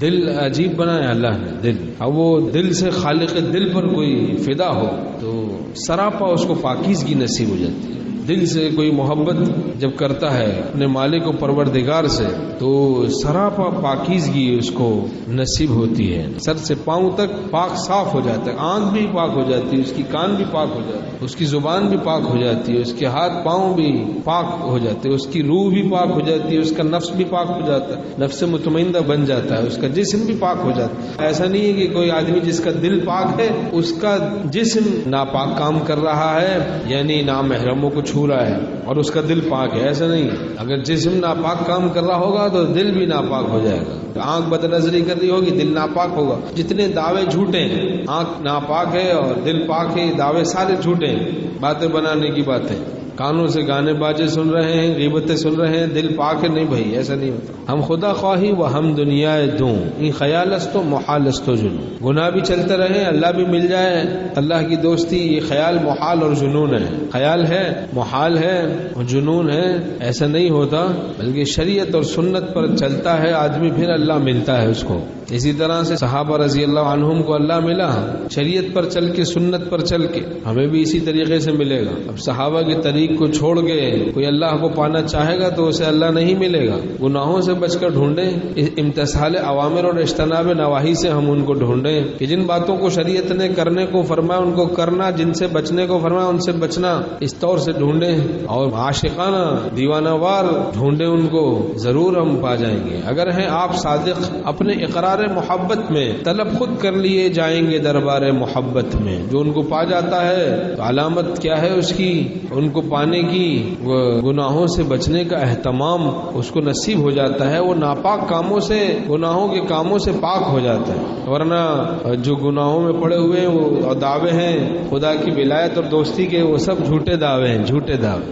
دل عجیب بنایا اللہ نے دل. اب وہ دل سے خالق دل پر کوئی فدا ہو تو سراپا اس کو پاکیزگی نصیب ہو جاتی ہے. دل سے کوئی محبت جب کرتا ہے اپنے مالک و پروردگار سے تو سراپا پاکیزگی اس کو نصیب ہوتی ہے. سر سے پاؤں تک پاک صاف ہو جاتا ہے. آنکھ بھی پاک ہو جاتی ہے، اس کی کان بھی پاک ہو جاتی ہے، اس کی زبان بھی پاک ہو جاتی ہے، اس کے ہاتھ پاؤں بھی پاک ہو جاتے ہیں، اس کی روح بھی پاک ہو جاتی ہے، اس کا نفس بھی پاک ہو جاتا ہے، نفس مطمئنہ بن جاتا ہے، اس کا جسم بھی پاک ہو جاتا ہے. ایسا نہیں ہے کہ کوئی آدمی جس کا دل پاک ہے اس کا جسم ناپاک کام کر رہا ہے، یعنی نامحرموں کو چھو رہا ہے اور اس کا دل پاک ہے. ایسا نہیں. اگر جسم ناپاک کام کر رہا ہوگا تو دل بھی ناپاک ہو جائے گا. آنکھ بد نظری کر رہی ہوگی، دل ناپاک ہوگا. جتنے دعوے جھوٹے ہیں، آنکھ ناپاک ہے اور دل پاک ہے، دعوے سارے جھوٹے ہیں، باتیں بنانے کی باتیں. کانوں سے گانے باجے سن رہے ہیں، غیبتیں سن رہے ہیں، دل پاک ہے. نہیں بھائی، ایسا نہیں ہوتا. ہم خدا خواہی و ہم دنیا دوں، این خیال است و محال است و جنون. گناہ بھی چلتے رہے، اللہ بھی مل جائے، اللہ کی دوستی، یہ خیال محال اور جنون ہے. خیال ہے، محال ہے اور جنون ہے. ایسا نہیں ہوتا، بلکہ شریعت اور سنت پر چلتا ہے آدمی، پھر اللہ ملتا ہے اس کو. اسی طرح سے صحابہ رضی اللہ عنہم کو اللہ ملا شریعت پر چل کے، سنت پر چل کے. ہمیں بھی اسی طریقے سے ملے گا. اب صحابہ کے طریق کو چھوڑ کے کوئی اللہ کو پانا چاہے گا تو اسے اللہ نہیں ملے گا. گناہوں سے بچ کر ڈھونڈیں، امتثال اوامر اور اجتناب نواہی سے ہم ان کو ڈھونڈیں کہ جن باتوں کو شریعت نے کرنے کو فرمایا ان کو کرنا، جن سے بچنے کو فرمایا ان سے بچنا. اس طور سے ڈھونڈیں اور عاشقانہ دیوانہ وار ڈھونڈیں، ان کو ضرور ہم پا جائیں گے. اگر ہیں آپ صادق اپنے اقرار محبت میں، طلب خود کر لیے جائیں گے دربار محبت میں. جو ان کو پا جاتا ہے تو علامت کیا ہے اس کی؟ ان کو پانے کی گناہوں سے بچنے کا اہتمام اس کو نصیب ہو جاتا ہے. وہ ناپاک کاموں سے، گناہوں کے کاموں سے پاک ہو جاتا ہے. ورنہ جو گناہوں میں پڑے ہوئے وہ دعوے ہیں خدا کی ولایت اور دوستی کے، وہ سب جھوٹے دعوے ہیں، جھوٹے دعوے.